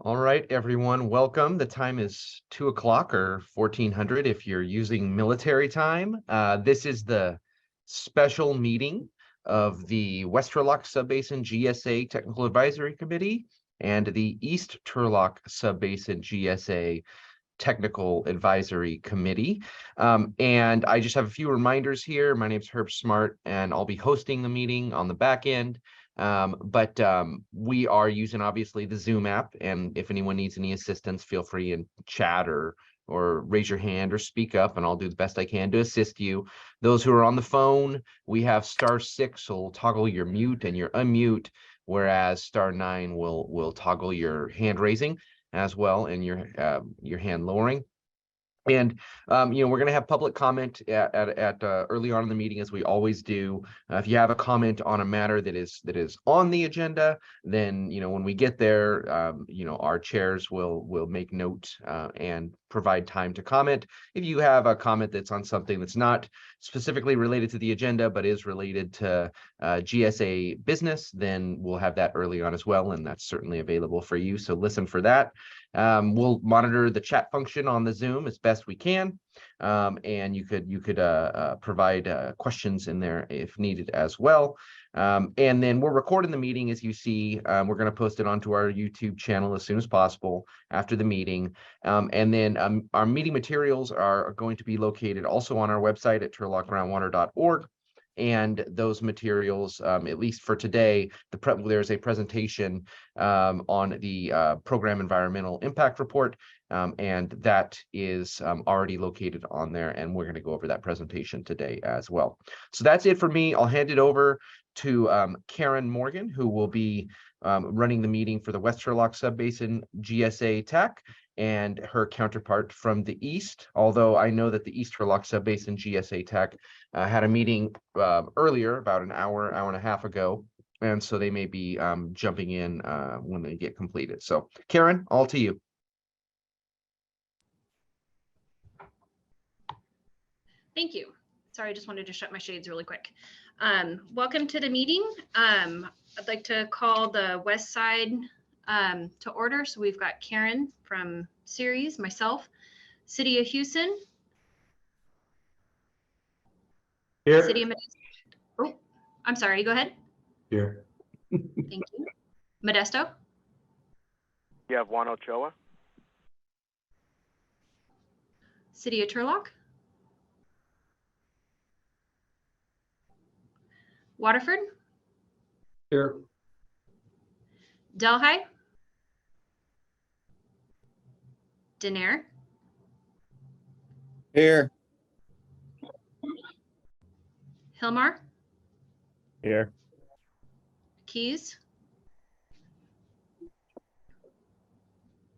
All right, everyone, welcome. The time is 2 o'clock or 1400 if you're using military time. This is the special meeting of the West Turlock Subbasin GSA Technical Advisory Committee and the East Turlock Subbasin GSA Technical Advisory Committee. And I just have a few reminders here. My name is Herb Smart, and I'll be hosting the meeting on the back end. But we are using obviously the Zoom app, and if anyone needs any assistance, feel free and chat or raise your hand or speak up, and I'll do the best I can to assist you. Those who are on the phone, we have *6, so we'll toggle your mute and your unmute, whereas *9 will toggle your hand raising as well and your hand lowering. And we're going to have public comment at early on in the meeting, as we always do. If you have a comment on a matter that is on the agenda, then when we get there, our chairs will make note and provide time to comment. If you have a comment that's on something that's not specifically related to the agenda but is related to GSA business, then we'll have that early on as well, and that's certainly available for you. So listen for that. We'll monitor the chat function on the Zoom as best we can, and you could provide questions in there if needed as well. And then we're recording the meeting, as you see. We're going to post it onto our YouTube channel as soon as possible after the meeting. And then our meeting materials are going to be located also on our website at turlockgroundwater.org. And those materials, at least for today, there's a presentation on the program environmental impact report, and that is already located on there, and we're going to go over that presentation today as well. So that's it for me. I'll hand it over to Karen Morgan, who will be running the meeting for the West Turlock Subbasin GSA Tech, and her counterpart from the East, although I know that the East Turlock Subbasin GSA Tech had a meeting earlier, about an hour and a half ago, and so they may be jumping in when they get completed. So Karen, all to you. Thank you. Sorry, I just wanted to shut my shades really quick. Welcome to the meeting. I'd like to call the West Side to order. So we've got Karen from Ceres, myself, City of Houston. Here. City of Modesto. Oh, I'm sorry, go ahead. Here. Thank you. Modesto. You have Juan Ochoa. City of Turlock. Waterford. Here. Delhi. Denair. Here. Hilmar. Here. Keys.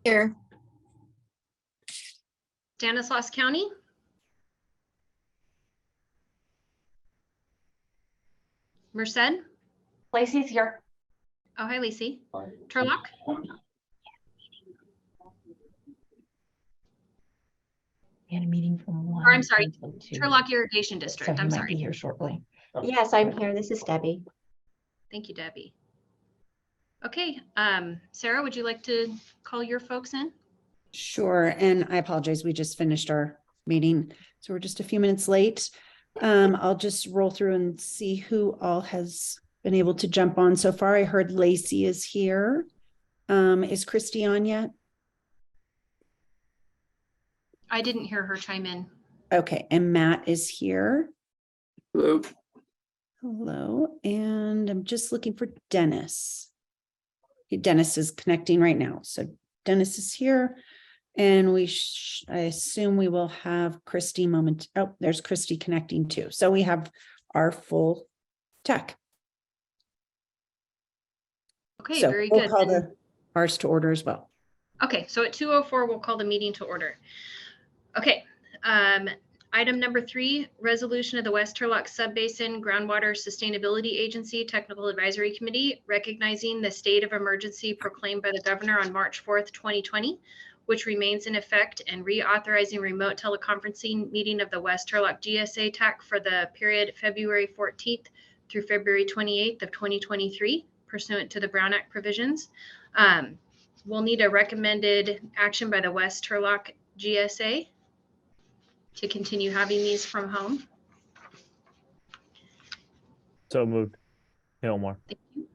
Here. Stanislaus County. Merced. Lacey's here. Oh, hi, Lacey. Turlock. We had a meeting from 1. Or I'm sorry, until 2. Turlock Irrigation District. So I'm he might sorry. be here shortly. Yes, I'm here. This is Debbie. Thank you, Debbie. Okay, Sarah, would you like to call your folks in? Sure, and I apologize, we just finished our meeting, so we're just a few minutes late. I'll just roll through and see who all has been able to jump on so far. I heard Lacey is here. Is Christy on yet? I didn't hear her chime in. Okay, and Matt is here. Hello. Hello, and I'm just looking for Dennis. Dennis is connecting right now, so Dennis is here. And I assume we will have Christy moment. Oh, there's Christy connecting too. So we have our full tech. Okay, So very we'll good. call the ours to order as well. Okay, so at 2:04, we'll call the meeting to order. Okay, item number 3, resolution of the West Turlock Subbasin Groundwater Sustainability Agency Technical Advisory Committee recognizing the state of emergency proclaimed by the governor on March 4th, 2020, which remains in effect, and reauthorizing remote teleconferencing meeting of the West Turlock GSA TAC for the period February 14th through February 28th of 2023, pursuant to the Brown Act provisions. we'll need a recommended action by the West Turlock GSA to continue having these from home. So moved. Hillmore. Thank you.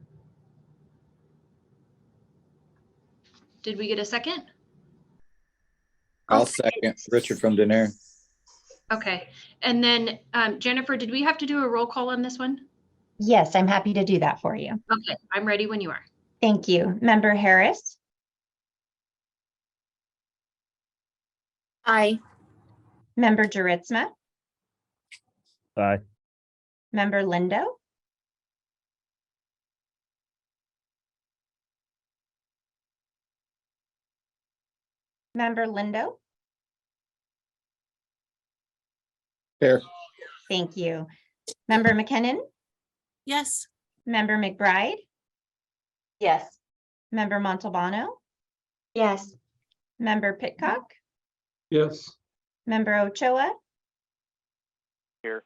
Did we get a second? I'll second. Richard from Denair. Okay. And then Jennifer, did we have to do a roll call on this one? Yes, I'm happy to do that for you. Okay, I'm ready when you are. Thank you. Member Harris, Aye. Member Juritsma, Aye. Member Lindo, Member Lindo. Here. Thank you. Member McKinnon, Yes. Member McBride, Yes. Member Montalbano, Yes. Member Pitcock, Yes. Member Ochoa, Here.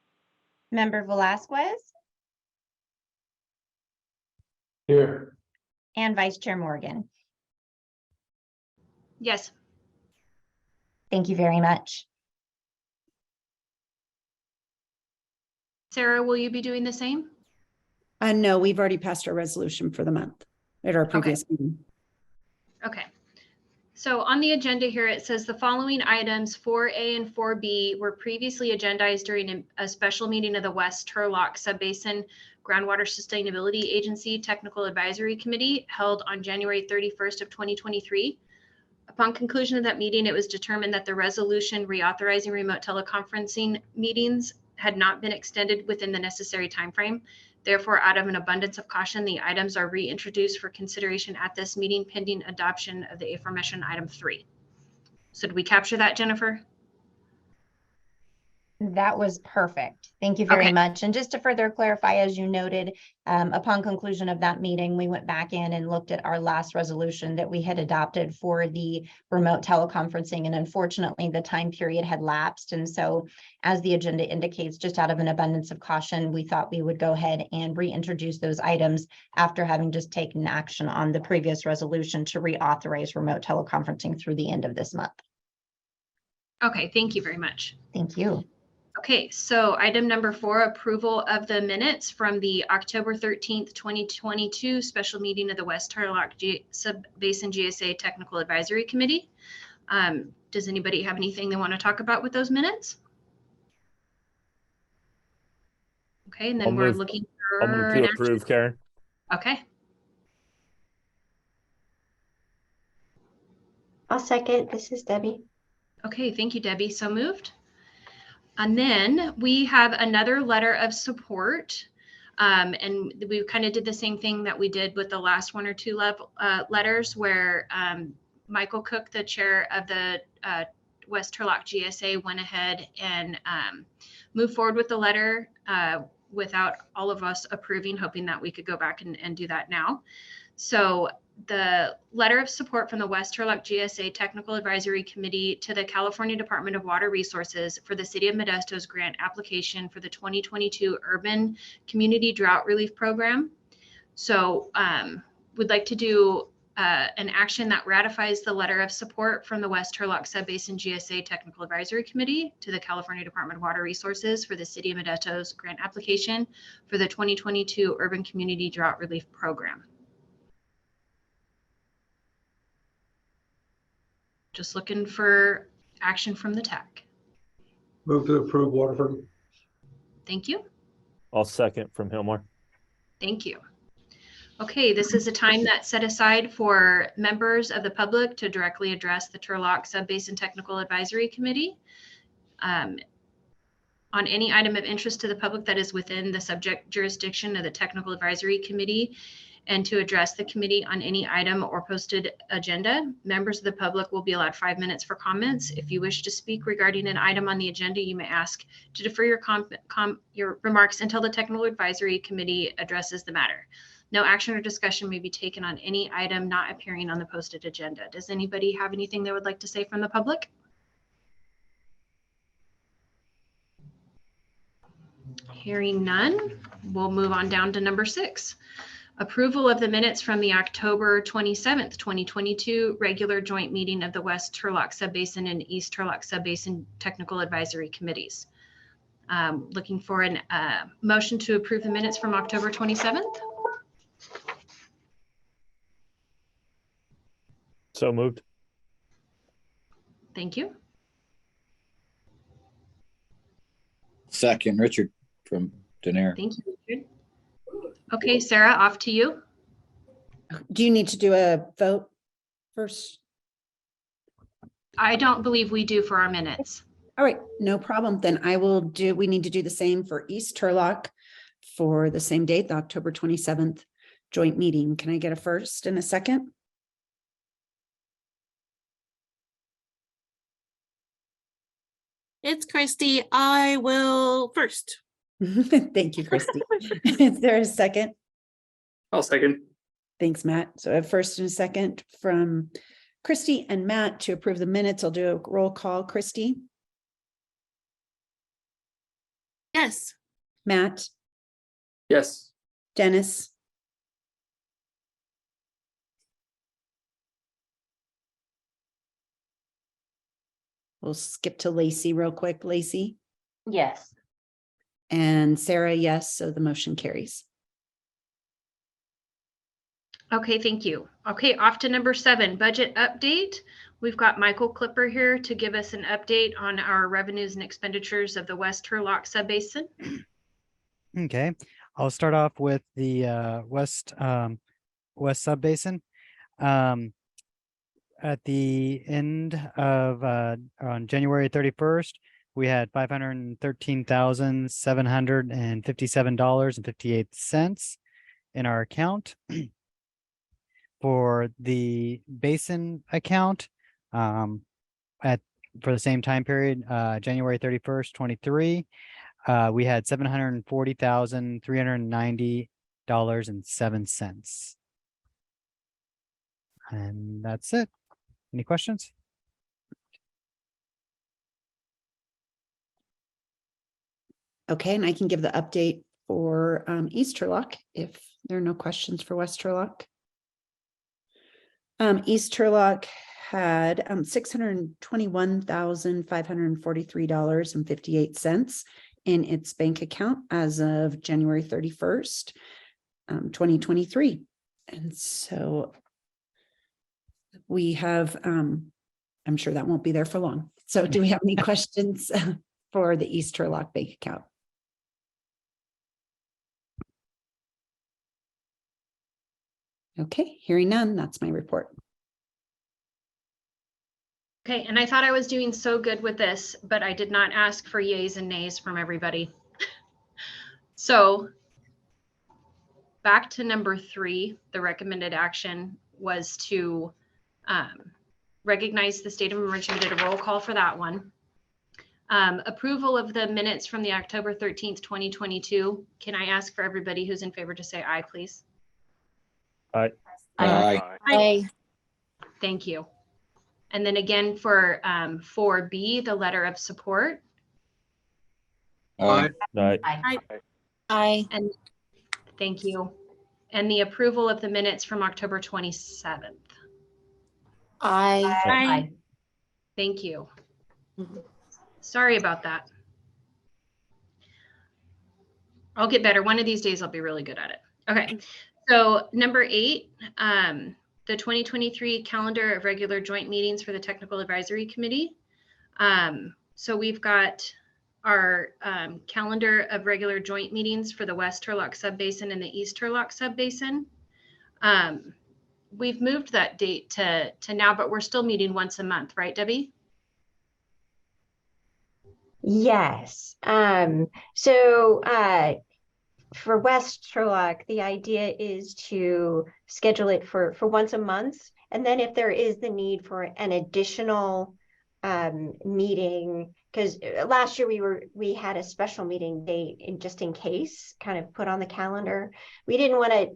Member Velasquez, Here. and Vice Chair Morgan. Yes. Thank you very much. Sarah, will you be doing the same? No, we've already passed our resolution for the month at our previous meeting. Okay. So on the agenda here, it says the following items 4A and 4B were previously agendized during a special meeting of the West Turlock Subbasin Groundwater Sustainability Agency Technical Advisory Committee held on January 31st of 2023. Upon conclusion of that meeting, it was determined that the resolution reauthorizing remote teleconferencing meetings had not been extended within the necessary timeframe. Therefore, out of an abundance of caution, the items are reintroduced for consideration at this meeting pending adoption of the aforementioned item 3. So did we capture that, Jennifer? That was perfect. Thank you very Okay. much. And just to further clarify, as you noted, upon conclusion of that meeting, we went back in and looked at our last resolution that we had adopted for the remote teleconferencing. And unfortunately, the time period had lapsed. And so as the agenda indicates, just out of an abundance of caution, we thought we would go ahead and reintroduce those items after having just taken action on the previous resolution to reauthorize remote teleconferencing through the end of this month. Okay, thank you very much. Thank you. Okay, so item number 4, approval of the minutes from the October 13th, 2022 special meeting of the West Turlock Subbasin GSA Technical Advisory Committee. Does anybody have anything they want to talk about with those minutes? Okay, and then we're looking I'll for move an to action. approve, Karen. Okay, I'll second. This is Debbie. okay, thank you, Debbie. So moved. And then we have another letter of support. And we kind of did the same thing that we did with the last 1 or 2 letters where Michael Cook, the chair of the West Turlock GSA, went ahead and moved forward with the letter without all of us approving, hoping that we could go back and do that now. So the letter of support from the West Turlock GSA Technical Advisory Committee to the California Department of Water Resources for the City of Modesto's grant application for the 2022 Urban Community Drought Relief Program. So we'd like to do an action that ratifies the letter of support from the West Turlock Subbasin GSA Technical Advisory Committee to the California Department of Water Resources for the City of Modesto's grant application for the 2022 Urban Community Drought Relief Program. Just looking for action from the TAC. Move to approve, Waterford. Thank you. I'll second from Hillmore. Thank you. Okay, this is a time that's set aside for members of the public to directly address the Turlock Subbasin Technical Advisory Committee on any item of interest to the public that is within the subject jurisdiction of the Technical Advisory Committee, and to address the committee on any item or posted agenda. Members of the public will be allowed 5 minutes for comments. If you wish to speak regarding an item on the agenda, you may ask to defer your remarks until the Technical Advisory Committee addresses the matter. No action or discussion may be taken on any item not appearing on the posted agenda. Does anybody have anything they would like to say from the public? Hearing none, we'll move on down to number 6. Approval of the minutes from the October 27th, 2022 regular joint meeting of the West Turlock Subbasin and East Turlock Subbasin Technical Advisory Committees. Looking for a motion to approve the minutes from October 27th. So moved. Thank you. Second, Richard from Denair. Thank you, Richard. Okay, Sarah, off to you. Do you need to do a vote first? I don't believe we do for our minutes. All right, no problem. Then I will do, we need to do the same for East Turlock for the same date, the October 27th joint meeting. Can I get a first and a second? It's Christy. I will first. Thank you, Christy. Is there a second? I'll second. Thanks, Matt. So a first and a second from Christy and Matt to approve the minutes. I'll do a roll call. Christy, Yes. Matt, Yes. Dennis, we'll skip to Lacey real quick. Lacey Yes. and Sarah, yes. So the motion carries. Okay, thank you. Okay, off to number 7, budget update. We've got Michael Clipper here to give us an update on our revenues and expenditures of the West Turlock Subbasin. Okay, I'll start off with the West Subbasin. At the end of on January 31st, we had $513,757.58 in our account. For the basin account, for the same time period, January 31st, 23, we had $740,390.07. And that's it. Any questions? Okay, and I can give the update for East Turlock if there are no questions for West Turlock. East Turlock had $621,543.58 in its bank account as of January 31st, 2023. And so we have, I'm sure that won't be there for long. So do we have any questions for the East Turlock bank account? Okay, hearing none, that's my report. Okay, and I thought I was doing so good with this, but I did not ask for yays and nays from everybody. So back to number 3, the recommended action was to recognize the state of emergency. We did a roll call for that one. Approval of the minutes from the October 13th, 2022. Can I ask for everybody who's in favor to say aye, please? Aye. Aye. Aye. Thank you. And then again for 4B, the letter of support. Aye. Aye. Aye. And thank you. And the approval of the minutes from October 27th. Aye. Thank you. Mhm. Sorry about that. I'll get better. One of these days I'll be really good at it. Okay. So number 8, the 2023 calendar of regular joint meetings for the Technical Advisory Committee. So we've got our calendar of regular joint meetings for the West Turlock Subbasin and the East Turlock Subbasin. We've moved that date to now, but we're still meeting once a month, right, Debbie? Yes. For West Turlock, the idea is to schedule it for once a month. And then if there is the need for an additional meeting, because last year we had a special meeting date just in case, kind of put on the calendar. We didn't want to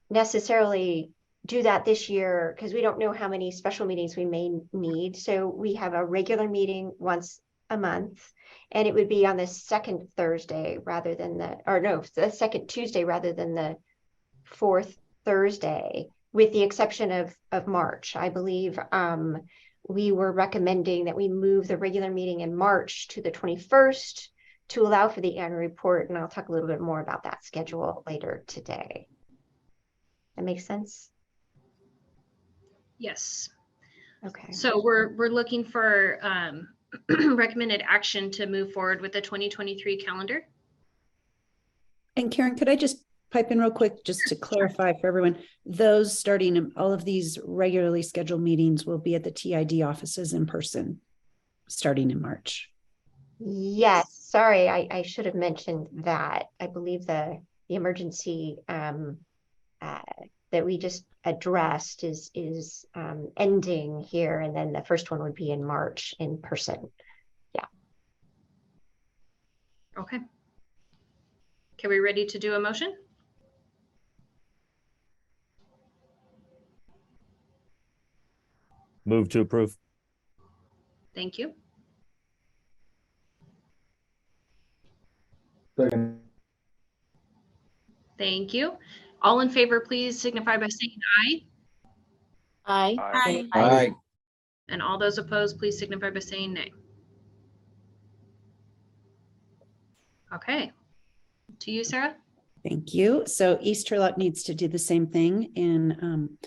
necessarily do that this year because we don't know how many special meetings we may need. So we have a regular meeting once a month, and it would be on the second Thursday rather than the second Tuesday rather than the fourth Thursday, with the exception of March. I believe we were recommending that we move the regular meeting in March to the 21st to allow for the annual report, and I'll talk a little bit more about that schedule later today. That makes sense? Yes. Okay. So we're looking for recommended action to move forward with the 2023 calendar. And Karen, could I just pipe in real quick, just to clarify for everyone, those starting, all of these regularly scheduled meetings will be at the TID offices in person, starting in March. Yes, sorry, I should have mentioned that. I believe the emergency that we just addressed is ending here, and then the first one would be in March in person. Yeah. Okay. Okay, we ready to do a motion? Move to approve. Thank you. Second. Thank you. All in favor, please signify by saying aye. Aye. Aye. Aye. And all those opposed, please signify by saying nay. Okay. To you, Sarah. Thank you. So East Turlock needs to do the same thing in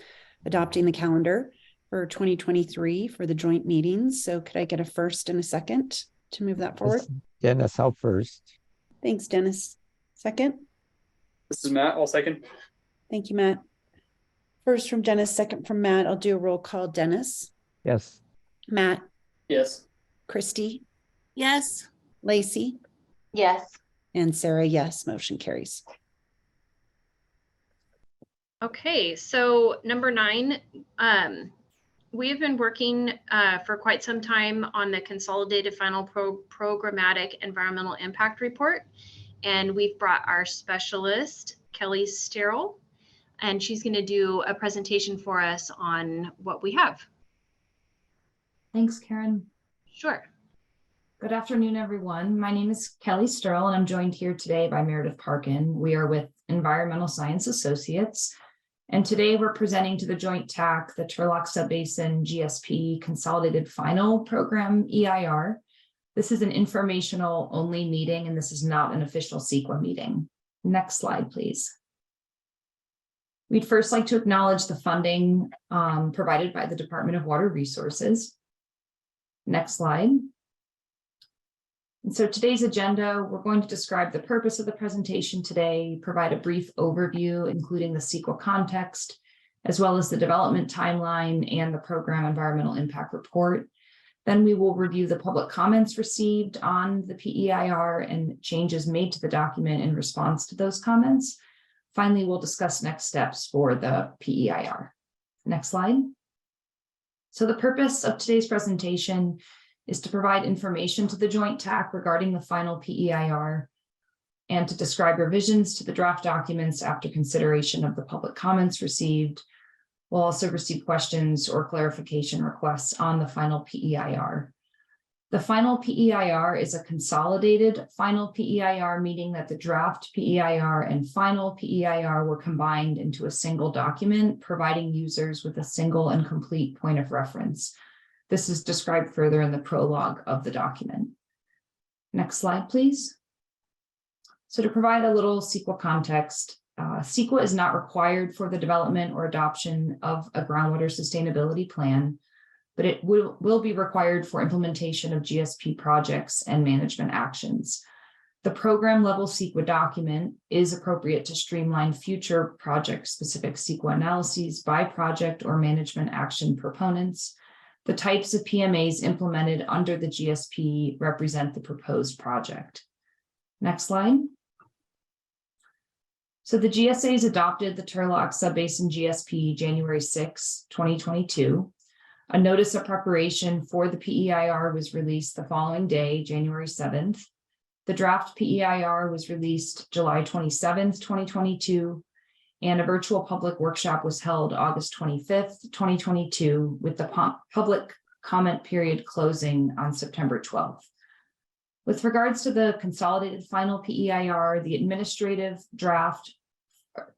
adopting the calendar for 2023 for the joint meetings. So could I get a first and a second to move that forward? Dennis, I'll first. Thanks, Dennis. Second. This is Matt. I'll second. Thank you, Matt. First from Dennis, second from Matt. I'll do a roll call. Dennis. Yes. Matt. Yes. Christy. Yes. Lacey. Yes. And Sarah, yes. Motion carries. Okay, so number 9, we have been working for quite some time on the consolidated final programmatic environmental impact report. And we've brought our specialist, Kelly Sterrell, and she's going to do a presentation for us on what we have. Thanks, Karen. Sure. Good afternoon, everyone. My name is Kelly Sterrell, and I'm joined here today by Meredith Parkin. We are with Environmental Science Associates, and today we're presenting to the Joint TAC, the Turlock Subbasin GSP Consolidated Final Program EIR. This is an informational only meeting, and this is not an official CEQA meeting. Next slide, please. We'd first like to acknowledge the funding provided by the Department of Water Resources. Next slide. And so today's agenda, we're going to describe the purpose of the presentation today, provide a brief overview, including the CEQA context, as well as the development timeline and the program environmental impact report. Then we will review the public comments received on the PEIR and changes made to the document in response to those comments. Finally, we'll discuss next steps for the PEIR. Next slide. So the purpose of today's presentation is to provide information to the Joint TAC regarding the final PEIR and to describe revisions to the draft documents after consideration of the public comments received. We'll also receive questions or clarification requests on the final PEIR. The final PEIR is a consolidated final PEIR, meaning that the draft PEIR and final PEIR were combined into a single document, providing users with a single and complete point of reference. This is described further in the prologue of the document. Next slide, please. So to provide a little CEQA context, CEQA is not required for the development or adoption of a groundwater sustainability plan, but it will be required for implementation of GSP projects and management actions. The program level CEQA document is appropriate to streamline future project-specific CEQA analyses by project or management action proponents. The types of PMAs implemented under the GSP represent the proposed project. Next slide. So the GSAs adopted the Turlock Subbasin GSP January 6, 2022. A notice of preparation for the PEIR was released the following day, January 7th. The draft PEIR was released July 27th, 2022, and a virtual public workshop was held August 25th, 2022, with the public comment period closing on September 12th. With regards to the consolidated final PEIR, the administrative draft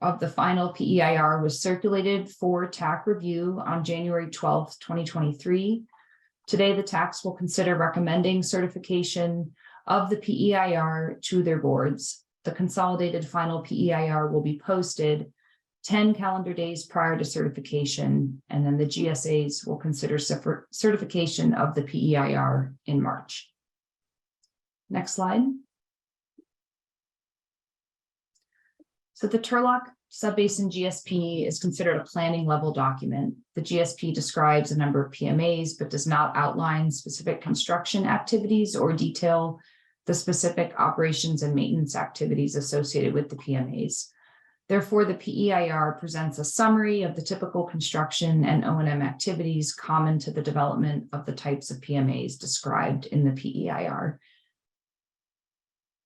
of the final PEIR was circulated for TAC review on January 12th, 2023. Today, the TACs will consider recommending certification of the PEIR to their boards. The consolidated final PEIR will be posted 10 calendar days prior to certification, and then the GSAs will consider certification of the PEIR in March. Next slide. So the Turlock Subbasin GSP is considered a planning level document. The GSP describes a number of PMAs, but does not outline specific construction activities or detail the specific operations and maintenance activities associated with the PMAs. Therefore, the PEIR presents a summary of the typical construction and O&M activities common to the development of the types of PMAs described in the PEIR.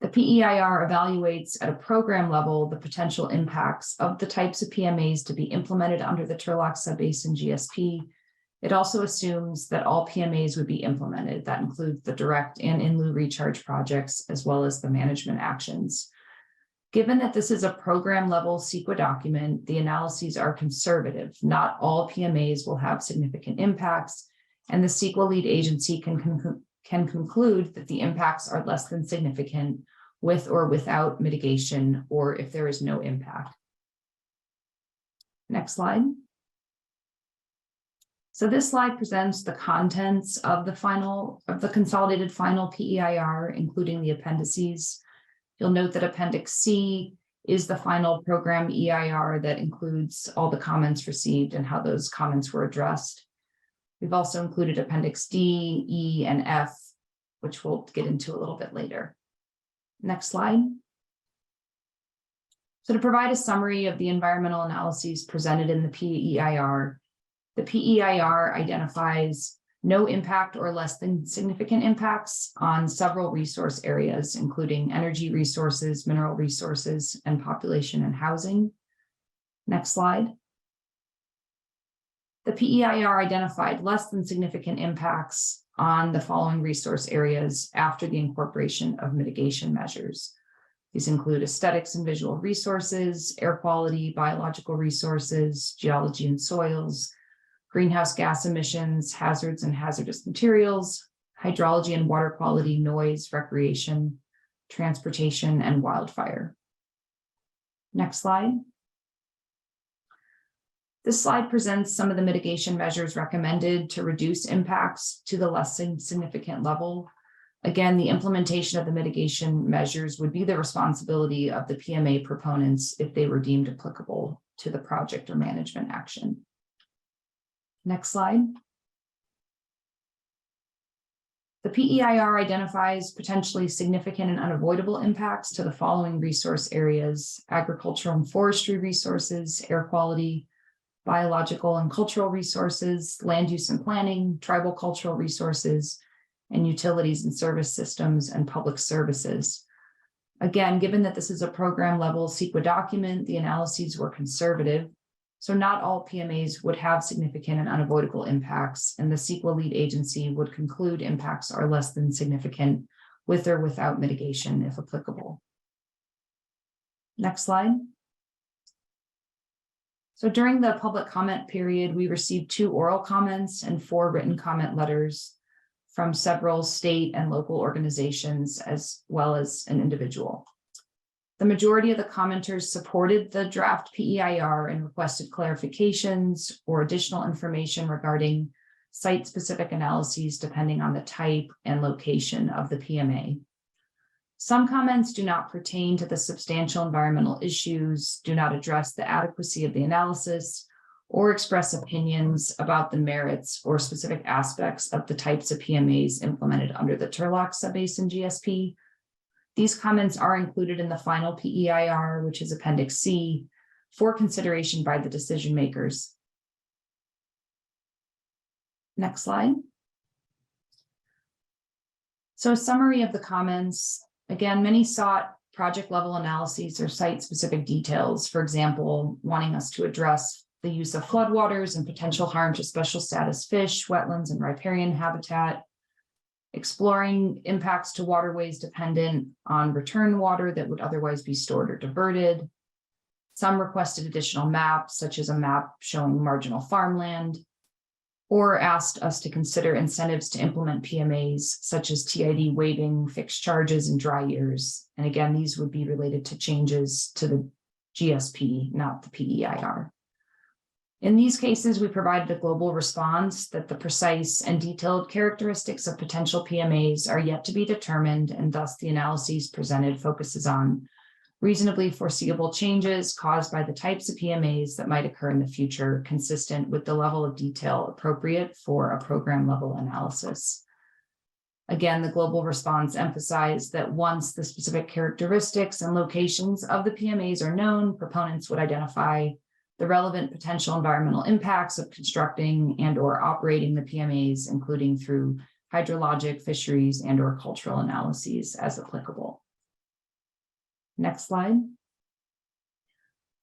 The PEIR evaluates at a program level the potential impacts of the types of PMAs to be implemented under the Turlock Subbasin GSP. It also assumes that all PMAs would be implemented. That includes the direct and in lieu recharge projects, as well as the management actions. Given that this is a program level CEQA document, the analyses are conservative. Not all PMAs will have significant impacts, and the CEQA lead agency can conclude that the impacts are less than significant with or without mitigation, or if there is no impact. Next slide. So this slide presents the contents of the consolidated final PEIR, including the appendices. You'll note that Appendix C is the final program EIR that includes all the comments received and how those comments were addressed. We've also included Appendix D, E, and F, which we'll get into a little bit later. Next slide. So to provide a summary of the environmental analyses presented in the PEIR identifies no impact or less than significant impacts on several resource areas, including energy resources, mineral resources, and population and housing. Next slide. The PEIR identified less than significant impacts on the following resource areas after the incorporation of mitigation measures. These include aesthetics and visual resources, air quality, biological resources, geology and soils, greenhouse gas emissions, hazards and hazardous materials, hydrology and water quality, noise, recreation, transportation, and wildfire. Next slide. This slide presents some of the mitigation measures recommended to reduce impacts to the less significant level. Again, the implementation of the mitigation measures would be the responsibility of the PMA proponents if they were deemed applicable to the project or management action. Next slide. The PEIR identifies potentially significant and unavoidable impacts to the following resource areas: agricultural and forestry resources, air quality, biological and cultural resources, land use and planning, tribal cultural resources, and utilities and service systems and public services. Again, given that this is a program level CEQA document, the analyses were conservative. So not all PMAs would have significant and unavoidable impacts, and the CEQA lead agency would conclude impacts are less than significant with or without mitigation if applicable. Next slide. So during the public comment period, we received 2 oral comments and 4 written comment letters from several state and local organizations, as well as an individual. The majority of the commenters supported the draft PEIR and requested clarifications or additional information regarding site-specific analyses depending on the type and location of the PMA. Some comments do not pertain to the substantial environmental issues, do not address the adequacy of the analysis, or express opinions about the merits or specific aspects of the types of PMAs implemented under the Turlock Subbasin GSP. These comments are included in the final PEIR, which is Appendix C, for consideration by the decision makers. Next slide. So a summary of the comments. Again, many sought project level analyses or site specific details. For example, wanting us to address the use of floodwaters and potential harm to special status fish, wetlands, and riparian habitat, exploring impacts to waterways dependent on return water that would otherwise be stored or diverted, Some requested additional maps, such as a map showing marginal farmland, or asked us to consider incentives to implement PMAs, such as TID waiving fixed charges in dry years. And again, these would be related to changes to the GSP, not the PEIR. In these cases, we provided a global response that the precise and detailed characteristics of potential PMAs are yet to be determined, and thus the analyses presented focuses on reasonably foreseeable changes caused by the types of PMAs that might occur in the future, consistent with the level of detail appropriate for a program level analysis. Again, the global response emphasized that once the specific characteristics and locations of the PMAs are known, proponents would identify the relevant potential environmental impacts of constructing and or operating the PMAs, including through hydrologic, fisheries, and or cultural analyses as applicable. Next slide.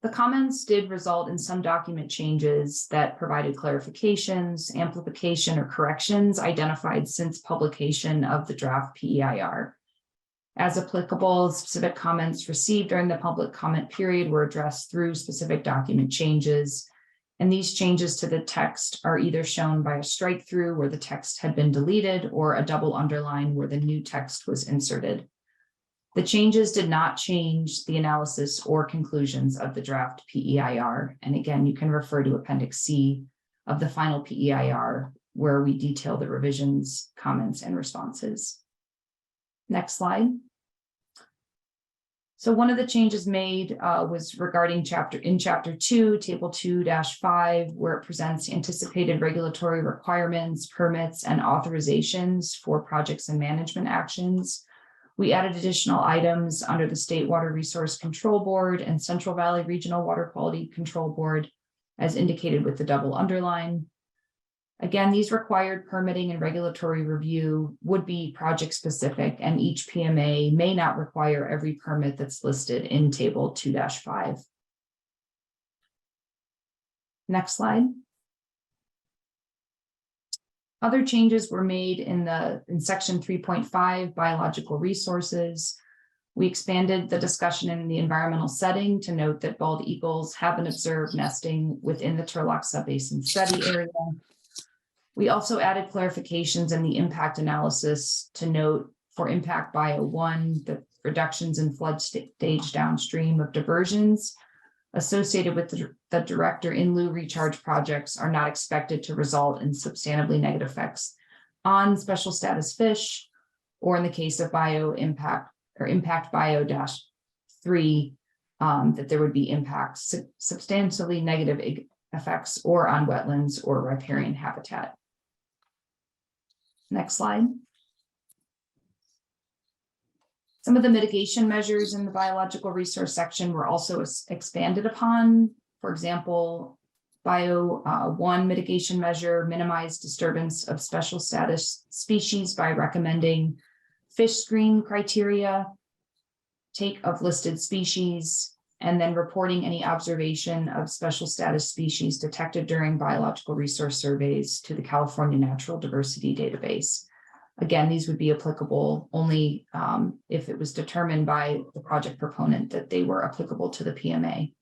The comments did result in some document changes that provided clarifications, amplification, or corrections identified since publication of the draft PEIR. As applicable, specific comments received during the public comment period were addressed through specific document changes, and these changes to the text are either shown by a strike through where the text had been deleted or a double underline where the new text was inserted. The changes did not change the analysis or conclusions of the draft PEIR. And again, you can refer to Appendix C of the final PEIR, where we detail the revisions, comments, and responses. Next slide. So one of the changes made was regarding chapter 2, table 2-5, where it presents anticipated regulatory requirements, permits, and authorizations for projects and management actions. We added additional items under the State Water Resource Control Board and Central Valley Regional Water Quality Control Board, as indicated with the double underline. Again, these required permitting and regulatory review would be project specific, and each PMA may not require every permit that's listed in table 2-5. Next slide. Other changes were made in section 3.5, biological resources. We expanded the discussion in the environmental setting to note that bald eagles have been observed nesting within the Turlock Subbasin study area. We also added clarifications in the impact analysis to note for impact bio 1, the reductions in flood stage downstream of diversions associated with the director in lieu recharge projects are not expected to result in substantively negative effects on special status fish, or in the case of bio impact or impact bio -3, that there would be impacts substantially negative effects or on wetlands or riparian habitat. Next slide. Some of the mitigation measures in the biological resource section were also expanded upon. For example, bio 1 mitigation measure minimize disturbance of special status species by recommending fish screen criteria, take of listed species, and then reporting any observation of special status species detected during biological resource surveys to the California Natural Diversity Database. Again, these would be applicable only if it was determined by the project proponent that they were applicable to the PMA.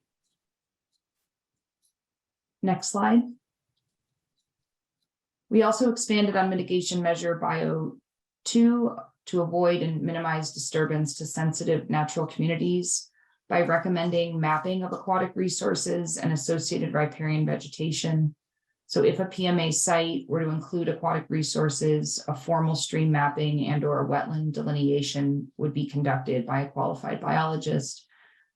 Next slide. We also expanded on mitigation measure bio 2 to avoid and minimize disturbance to sensitive natural communities by recommending mapping of aquatic resources and associated riparian vegetation. So if a PMA site were to include aquatic resources, a formal stream mapping and or a wetland delineation would be conducted by a qualified biologist,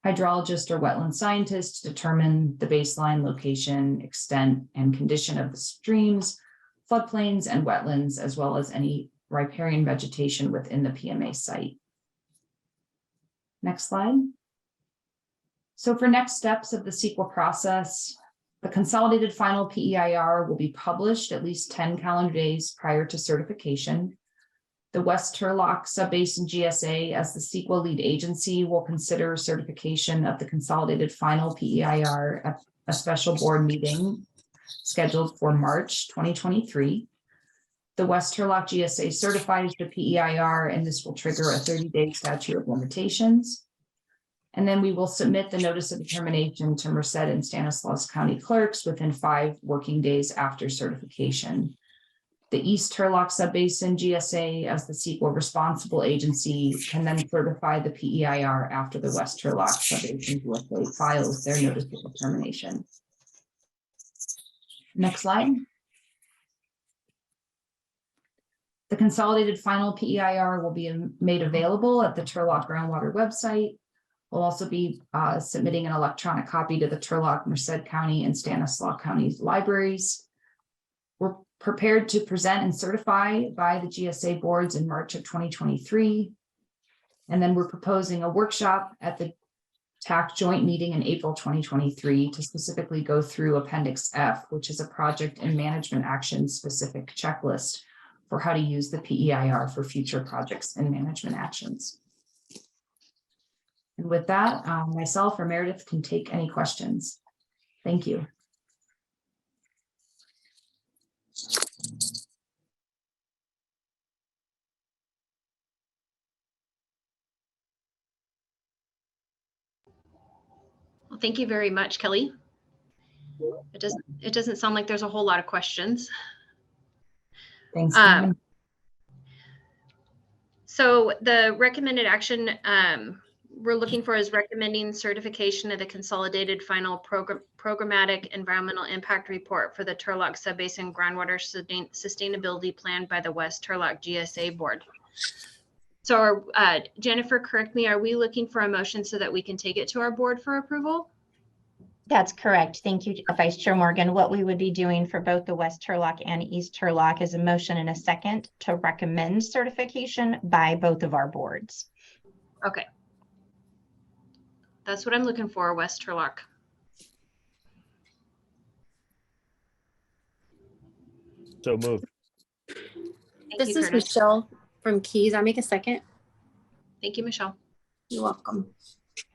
hydrologist, or wetland scientist to determine the baseline location, extent, and condition of the streams, floodplains, and wetlands, as well as any riparian vegetation within the PMA site. Next slide. So for next steps of the CEQA process, the consolidated final PEIR will be published at least 10 calendar days prior to certification. The West Turlock Subbasin GSA, as the CEQA lead agency, will consider certification of the consolidated final PEIR at a special board meeting scheduled for March 2023. The West Turlock GSA certifies the PEIR, and this will trigger a 30-day statute of limitations. And then we will submit the notice of determination to Merced and Stanislaus County clerks within 5 working days after certification. The East Turlock Subbasin GSA, as the CEQA responsible agency, can then certify the PEIR after the West Turlock Subbasin GSA files their notice of determination. Next slide. The consolidated final PEIR will be made available at the Turlock Groundwater website. We'll also be submitting an electronic copy to the Turlock, Merced County, and Stanislaus County libraries. We're prepared to present and certify by the GSA boards in March of 2023. And then we're proposing a workshop at the TAC joint meeting in April 2023 to specifically go through Appendix F, which is a project and management action specific checklist for how to use the PEIR for future projects and management actions. And with that, myself or Meredith can take any questions. Thank you. Well, thank you very much, Kelly. It doesn't sound like there's a whole lot of questions. Thanks. So the recommended action we're looking for is recommending certification of the consolidated final programmatic environmental impact report for the Turlock Subbasin Groundwater Sustainability Plan by the West Turlock GSA Board. So Jennifer, correct me, are we looking for a motion so that we can take it to our board for approval? That's correct. Thank you, Vice Chair Morgan. What we would be doing for both the West Turlock and East Turlock is a motion and a second to recommend certification by both of our boards. Okay. That's what I'm looking for, West Turlock. So moved. Thank you, Curtis. Michelle from Keys. I'll make a second. Thank you, Michelle. You're welcome.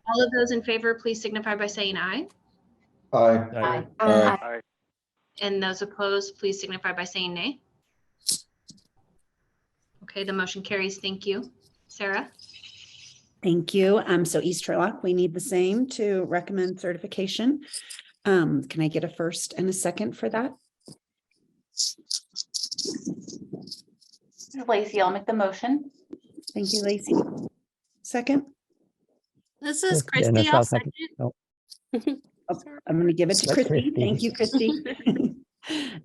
All of those in favor, please signify by saying aye. Aye. Aye. And those opposed, please signify by saying nay. Okay, the motion carries. Thank you. Sarah? Thank you. So East Turlock, we need the same to recommend certification. Can I get a first and a second for that? Lacey, I'll make the motion. Thank you, Lacey. Second? This is Christy. I'll second. I'm going to give it to Christy. Thank you, Christy.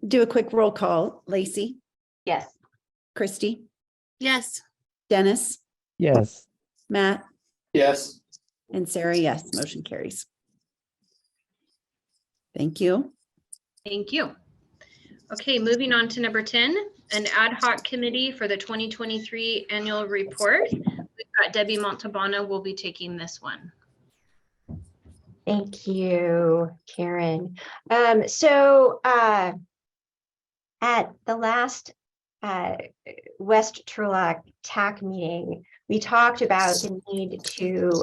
Do a quick roll call. Lacey? Yes. Christy? Yes. Dennis? Yes. Matt? Yes. And Sarah, yes. Motion carries. Thank you. Thank you. Okay, moving on to number 10, an ad hoc committee for the 2023 annual report. We've got Debbie Montalbano will be taking this one. Thank you, Karen. So at the last West Turlock TAC meeting, we talked about the need to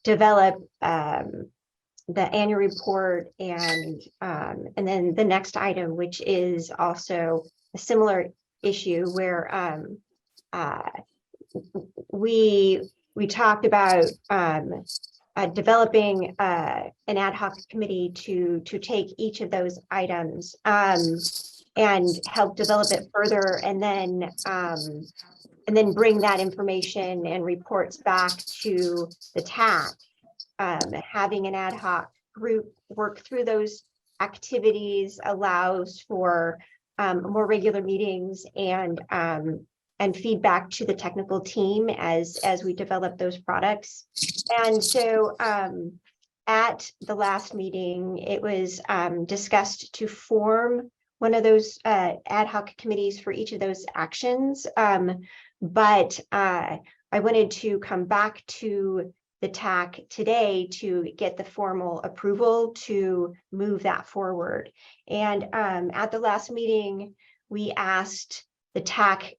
develop the annual report and then the next item, which is also a similar issue where we talked about developing an ad hoc committee to take each of those items and help develop it further, and then bring that information and reports back to the TAC. Having an ad hoc group work through those activities allows for more regular meetings and feedback to the technical team as we develop those products. And so at the last meeting, it was discussed to form one of those ad hoc committees for each of those actions. But I wanted to come back to the TAC today to get the formal approval to move that forward. And at the last meeting, we asked the TAC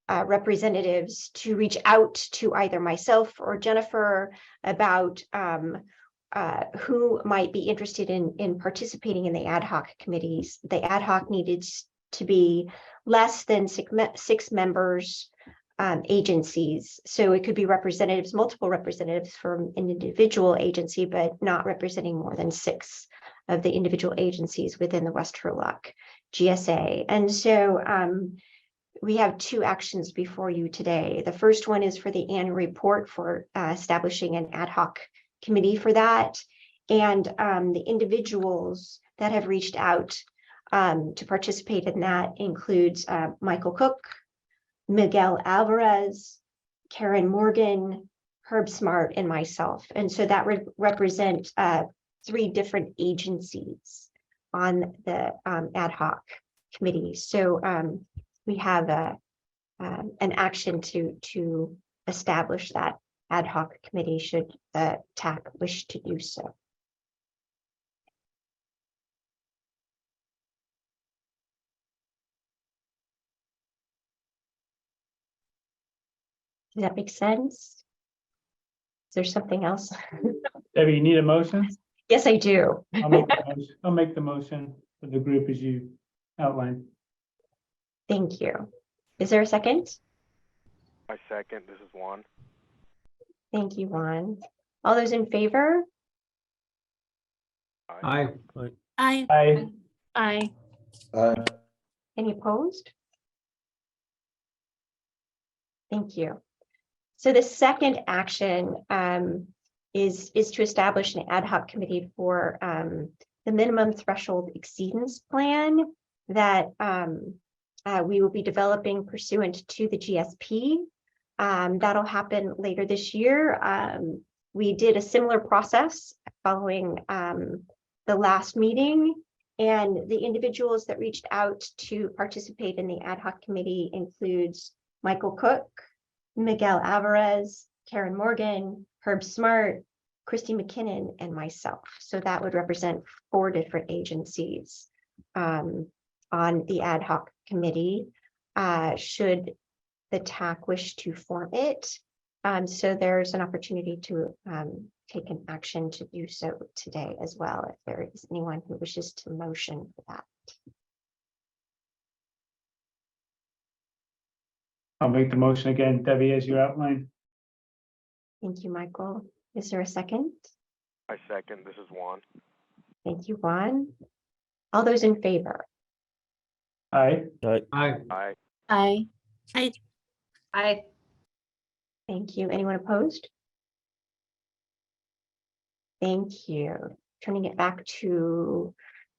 representatives to reach out to either myself or Jennifer about who might be interested in participating in the ad hoc committees. The ad hoc needed to be less than six members, agencies. So it could be representatives, multiple representatives from an individual agency, but not representing more than 6 of the individual agencies within the West Turlock GSA. And so we have 2 actions before you today. The first one is for the annual report for establishing an ad hoc committee for that. And the individuals that have reached out to participate in that includes Michael Cook, Miguel Alvarez, Karen Morgan, Herb Smart, and myself. And so that would represent 3 different agencies on the ad hoc committee. So we have an action to establish that ad hoc committee should the TAC wish to do so. Does that make sense? Is there something else? Debbie, you need a motion? Yes, I do. I'll make the motion for the group as you outlined. Thank you. Is there a second? I second. This is Juan. Thank you, Juan. All those in favor? Aye. Aye. Aye. Aye. Aye. Any opposed? Thank you. So the second action is to establish an ad hoc committee for the minimum threshold exceedance plan that we will be developing pursuant to the GSP. That'll happen later this year. We did a similar process following the last meeting, and the individuals that reached out to participate in the ad hoc committee includes Michael Cook, Miguel Alvarez, Karen Morgan, Herb Smart, Christy McKinnon, and myself. So that would represent 4 different agencies on the ad hoc committee, should the TAC wish to form it. So there's an opportunity to take an action to do so today as well, if there is anyone who wishes to motion for that. I'll make the motion again, Debbie, as you outlined. Thank you, Michael. Is there a second? I second. This is Juan. Thank you, Juan. All those in favor? Aye. Aye. Aye. Aye. Aye. Thank you. Anyone opposed? Thank you. Turning it back to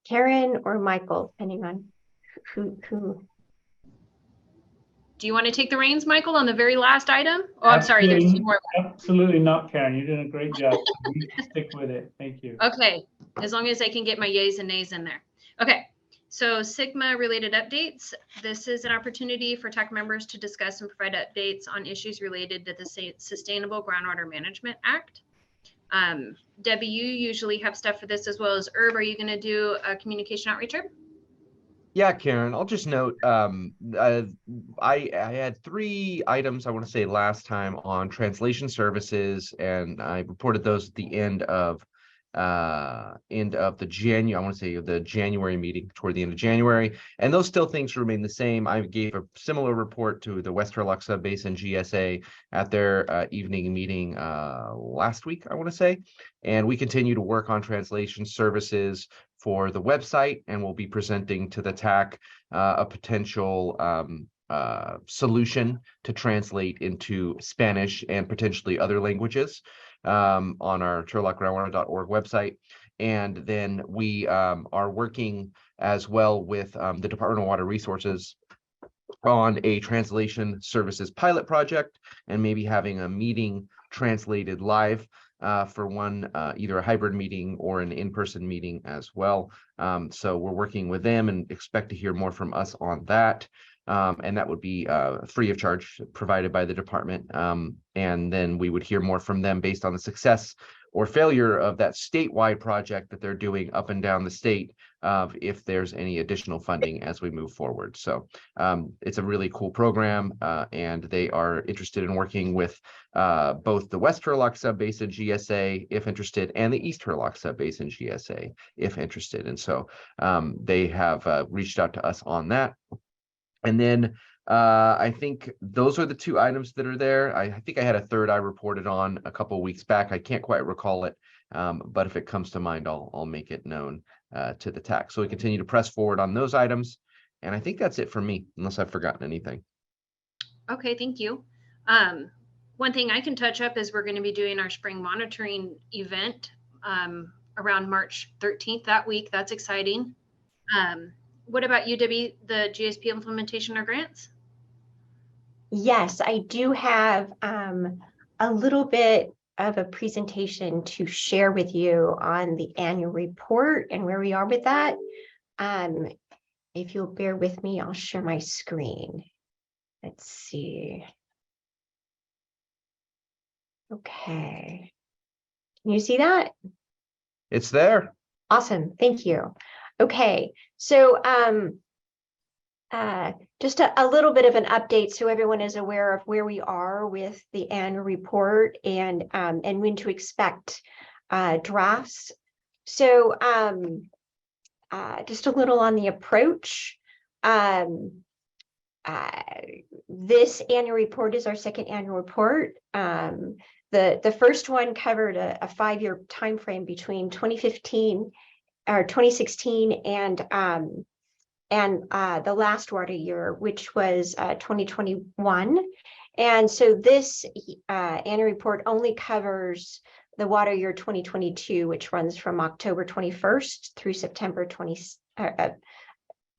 Karen or Michael, depending on who. Do you want to take the reins, Michael, on the very last item? Oh, I'm sorry, there's 2 more. Absolutely not, Karen. You're doing a great job. You stick with it. Thank you. Okay, as long as I can get my yays and nays in there. Okay, so Sigma related updates. This is an opportunity for TAC members to discuss and provide updates on issues related to the Sustainable Groundwater Management Act. Debbie, you usually have stuff for this as well as Herb. Are you going to do a communication outreach, Herb? Yeah, Karen, I'll just note, I had 3 items I want to say last time on translation services, and I reported those at the end of the January meeting, toward the end of January, and those still things remain the same. I gave a similar report to the West Turlock Subbasin GSA at their evening meeting last week, I want to say, and we continue to work on translation services for the website, and we'll be presenting to the TAC a potential solution to translate into Spanish and potentially other languages on our turlockgroundwater.org website. And then we are working as well with the Department of Water Resources on a translation services pilot project, and maybe having a meeting translated live for one, either a hybrid meeting or an in-person meeting as well. So we're working with them and expect to hear more from us on that. And that would be free of charge, provided by the department. And then we would hear more from them based on the success or failure of that statewide project that they're doing up and down the state, if there's any additional funding as we move forward. So it's a really cool program, and they are interested in working with both the West Turlock Subbasin GSA, if interested, and the East Turlock Subbasin GSA, if interested. And so they have reached out to us on that. And then I think those are the two items that are there. I think I had a third I reported on a couple weeks back. I can't quite recall it, but if it comes to mind, I'll make it known to the TAC. So we continue to press forward on those items, and I think that's it for me, unless I've forgotten anything. Okay, thank you. One thing I can touch up is we're going to be doing our spring monitoring event around March 13th that week. That's exciting. What about you, Debbie, the GSP implementation or grants? Yes, I do have a little bit of a presentation to share with you on the annual report and where we are with that. If you'll bear with me, I'll share my screen. Let's see. Okay. Can you see that? It's there. Awesome. Thank you. Okay. So just a little bit of an update so everyone is aware of where we are with the annual report and when to expect drafts. So just a little on the approach. This annual report is our second annual report. The first one covered a 5-year time frame between 2015 or 2016 and the last water year, which was 2021. And so this annual report only covers the water year 2022, which runs from October 21st through September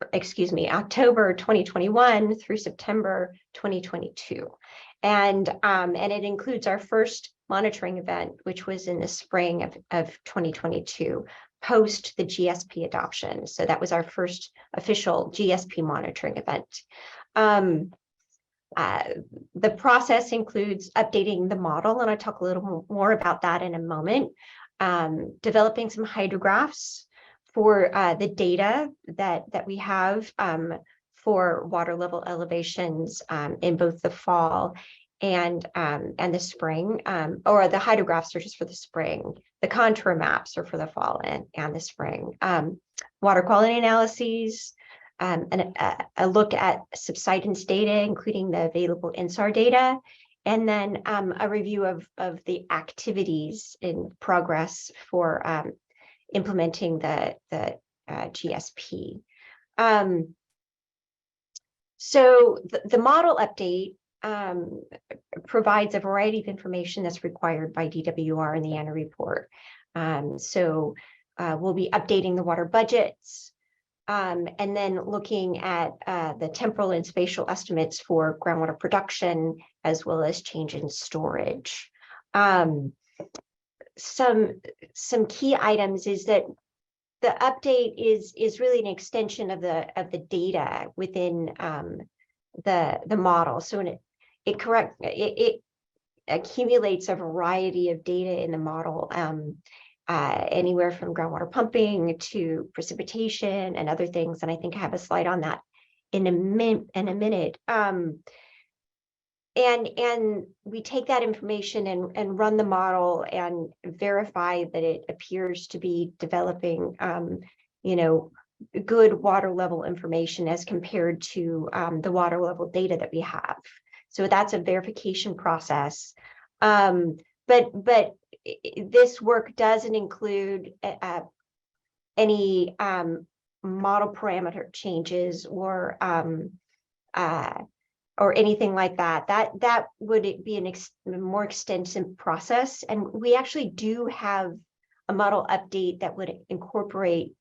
October 2021 through September 2022. And it includes our first monitoring event, which was in the spring of 2022, post the GSP adoption. So that was our first official GSP monitoring event. The process includes updating the model, and I'll talk a little more about that in a moment, developing some hydrographs for the data that we have for water level elevations in both the fall and the spring, or the hydrographs are just for the spring. The contour maps are for the fall and the spring. Water quality analyses, and a look at subsidence data, including the available INSAR data, and then a review of the activities in progress for implementing the GSP. So the model update provides a variety of information that's required by DWR in the annual report. So we'll be updating the water budgets, and then looking at the temporal and spatial estimates for groundwater production, as well as change in storage. Some key items is that the update is really an extension of the data within the model. So it accumulates a variety of data in the model, anywhere from groundwater pumping to precipitation and other things. And I think I have a slide on that in a minute. And we take that information and run the model and verify that it appears to be developing, good water level information as compared to the water level data that we have. So that's a verification process. But this work doesn't include any model parameter changes or anything like that. That would be a more extensive process. And we actually do have a model update that would incorporate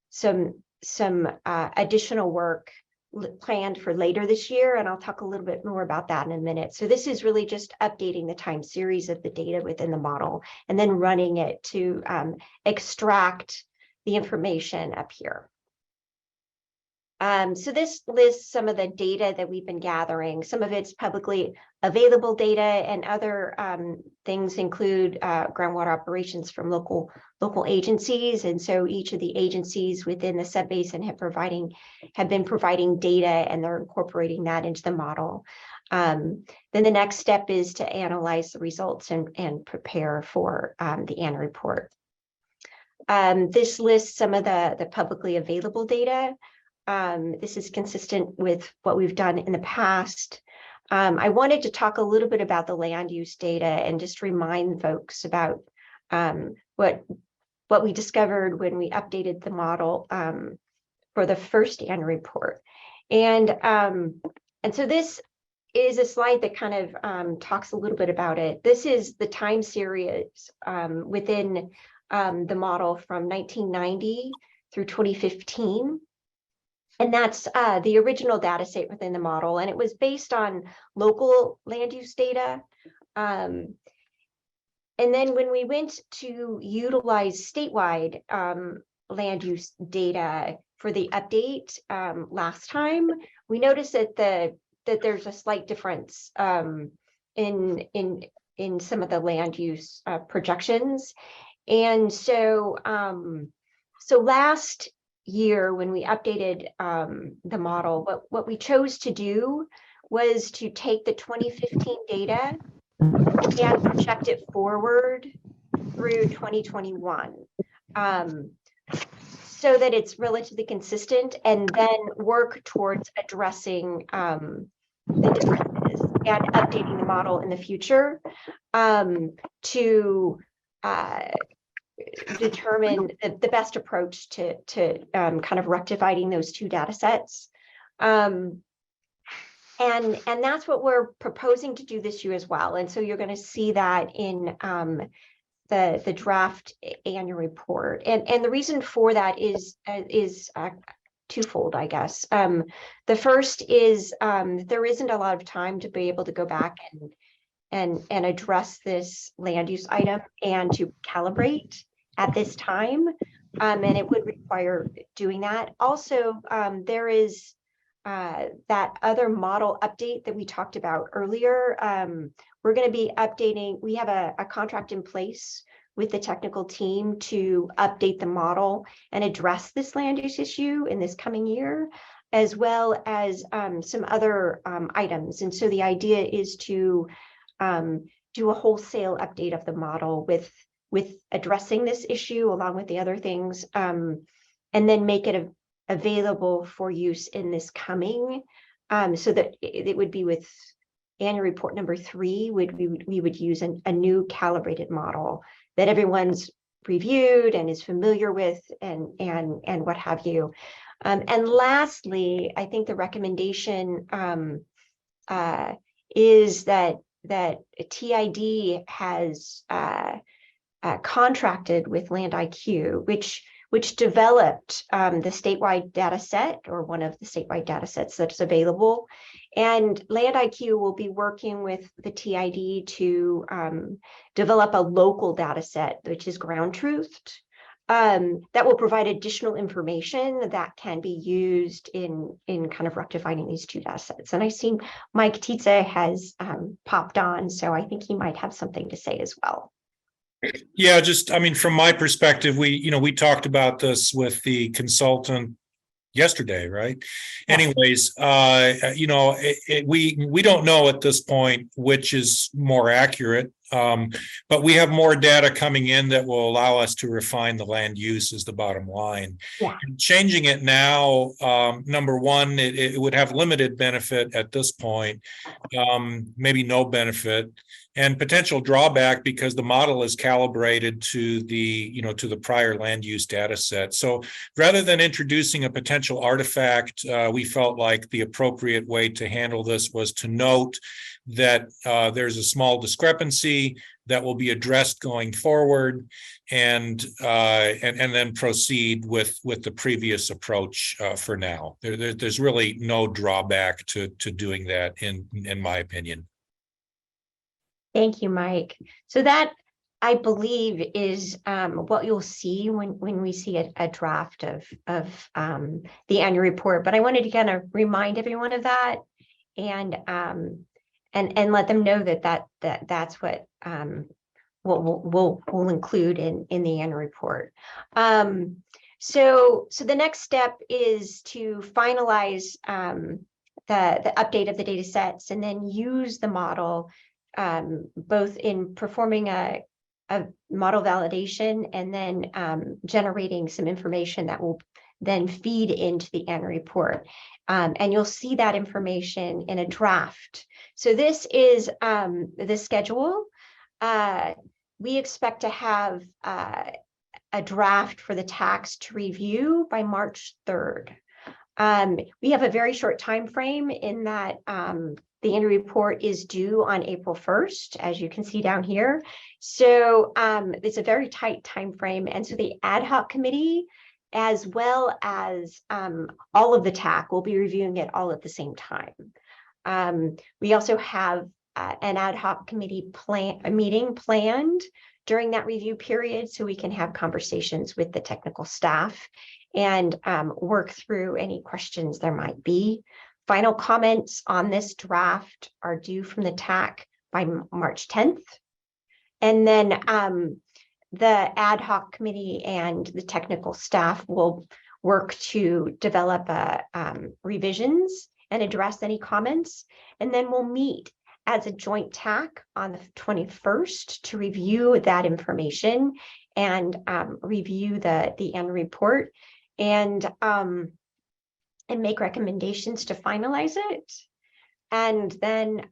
some additional work planned for later this year. And I'll talk a little bit more about that in a minute. So this is really just updating the time series of the data within the model and then running it to extract the information up here. So this lists some of the data that we've been gathering. Some of it's publicly available data, and other things include groundwater operations from local agencies. And so each of the agencies within the subbasin have been providing data, and they're incorporating that into the model. Then the next step is to analyze the results and prepare for the annual report. This lists some of the publicly available data. This is consistent with what we've done in the past. I wanted to talk a little bit about the land use data and just remind folks about what we discovered when we updated the model for the first annual report. And so this is a slide that kind of talks a little bit about it. This is the time series within the model from 1990 through 2015. And that's the original data set within the model. And it was based on local land use data. And then when we went to utilize statewide land use data for the update last time, we noticed that there's a slight difference in some of the land use projections. And so last year when we updated the model, what we chose to do was to take the 2015 data and project it forward through 2021 so that it's relatively consistent, and then work towards addressing the differences and updating the model in the future to determine the best approach to kind of rectifying those two data sets. And that's what we're proposing to do this year as well. And so you're going to see that in the draft annual report. And the reason for that is twofold, I guess. The first is there isn't a lot of time to be able to go back and address this land use item and to calibrate at this time. And it would require doing that. Also, there is that other model update that we talked about earlier. We're going to be updating, we have a contract in place with the technical team to update the model and address this land use issue in this coming year, as well as some other items. And so the idea is to do a wholesale update of the model with addressing this issue along with the other things, and then make it available for use in this coming, so that it would be with annual report number 3, we would use a new calibrated model that everyone's reviewed and is familiar with, and what have you. And lastly, I think the recommendation is that TID has contracted with Land IQ, which developed the statewide data set, or one of the statewide data sets that's available. And Land IQ will be working with the TID to develop a local data set, which is ground truthed, that will provide additional information that can be used in kind of rectifying these two data sets. And I see Mike Tietze has popped on, so I think he might have something to say as well. Yeah, just, I mean, from my perspective, we talked about this with the consultant yesterday, right? Yeah. Anyways, we don't know at this point which is more accurate, but we have more data coming in that will allow us to refine the land use is the bottom line. Yeah. And changing it now, number one, it would have limited benefit at this point, maybe no benefit, and potential drawback because the model is calibrated to the prior land use data set. So rather than introducing a potential artifact, we felt like the appropriate way to handle this was to note that there's a small discrepancy that will be addressed going forward, and then proceed with the previous approach for now. There's really no drawback to doing that in my opinion. Thank you, Mike. So that, I believe, is what you'll see when we see a draft of the annual report. But I wanted to kind of remind everyone of that, and let them know that's what we'll include in the annual report. So the next step is to finalize the update of the data sets, and then use the model both in performing a model validation, and then generating some information that will then feed into the annual report. And you'll see that information in a draft. So this is the schedule. We expect to have a draft for the tax to review by March 3rd. We have a very short time frame in that the annual report is due on April 1st, as you can see down here. So it's a very tight time frame. And so the ad hoc committee, as well as all of the TAC, will be reviewing it all at the same time. We also have an ad hoc committee meeting planned during that review period, so we can have conversations with the technical staff and work through any questions there might be. Final comments on this draft are due from the TAC by March 10th. And then the ad hoc committee and the technical staff will work to develop revisions and address any comments. And then we'll meet as a joint TAC on the 21st to review that information and review the end report and make recommendations to finalize it. And then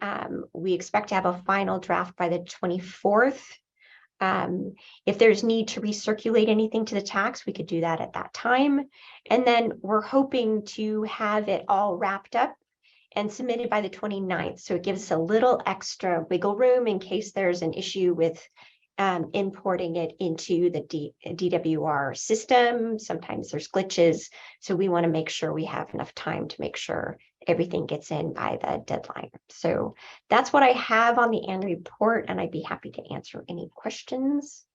we expect to have a final draft by the 24th. If there's need to recirculate anything to the tax, we could do that at that time. And then we're hoping to have it all wrapped up and submitted by the 29th. So it gives us a little extra wiggle room in case there's an issue with importing it into the DWR system. Sometimes there's glitches. So we want to make sure we have enough time to make sure everything gets in by the deadline. So that's what I have on the annual report, and I'd be happy to answer any questions.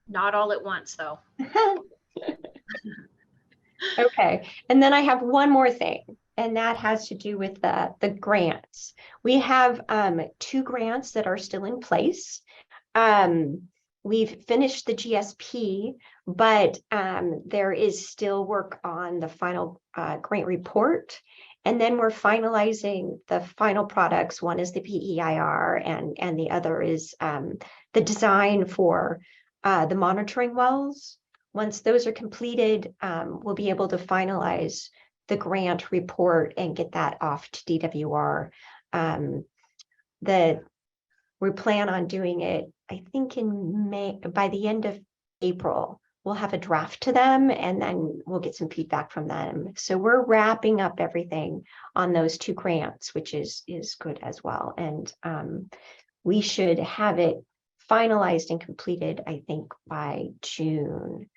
Not all at once, though. Okay, and then I have one more thing, and that has to do with the grants. We have 2 grants that are still in place. We've finished the GSP, but there is still work on the final grant report. And then we're finalizing the final products. One is the PEIR, and the other is the design for the monitoring wells. Once those are completed, we'll be able to finalize the grant report and get that off to DWR. We plan on doing it, I think in May, by the end of April, we'll have a draft to them and then we'll get some feedback from them. So we're wrapping up everything on those 2 grants, which is good as well. And we should have it finalized and completed, I think, by June.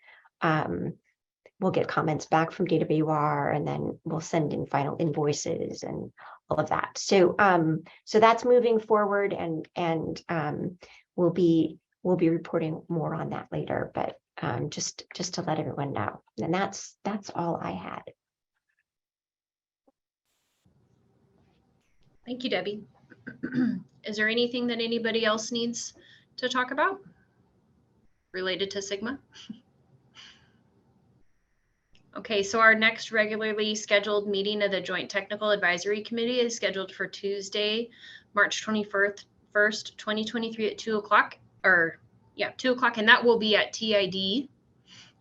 We'll get comments back from DWR and then we'll send in final invoices and all of that. So so that's moving forward, and we'll be reporting more on that later, but just to let everyone know. And that's all I had. Thank you, Debbie. Is there anything that anybody else needs to talk about related to Sigma? Okay, so our next regularly scheduled meeting of the Joint Technical Advisory Committee is scheduled for Tuesday, March 21st, 2023 at 2 o'clock, or yeah, 2 o'clock, and that will be at TID,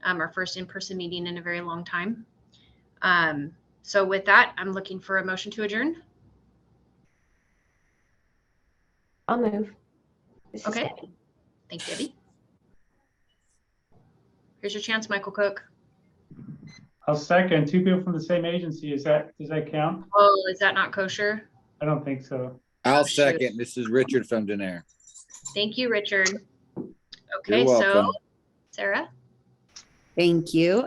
our first in-person meeting in a very long time. So with that, I'm looking for a motion to adjourn. I'll move. Okay, thank you, Debbie. Here's your chance, Michael Cook. I'll second. 2 people from the same agency. Does that count? Oh, is that not kosher? I don't think so. I'll shoot. second. This is Richard from Denair. Thank you, Richard. Okay, You're welcome. so Sarah. Thank you.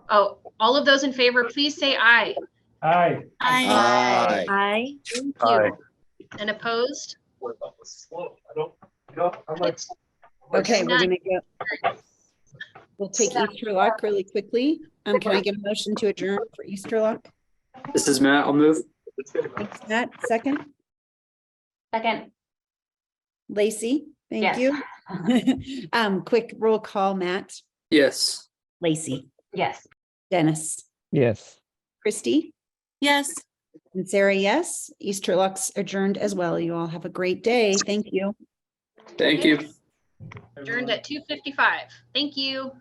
Oh, all of those in favor, please say aye. Aye. Aye. Aye. Thank you. And opposed? Okay, we're gonna go. We'll take Easterlock really quickly. Can I get a motion to adjourn for Easterlock? This is Matt. I'll move. Thanks, Matt. Second, Second. Lacey. Thank Yes. you. Quick roll call, Matt, Yes. Lacey, Yes. Dennis, Yes. Christy, Yes. And Sarah, yes. East Turlock's adjourned as well. You all have a great day. Thank you. Thank you. Adjourned at 2:55. Thank you.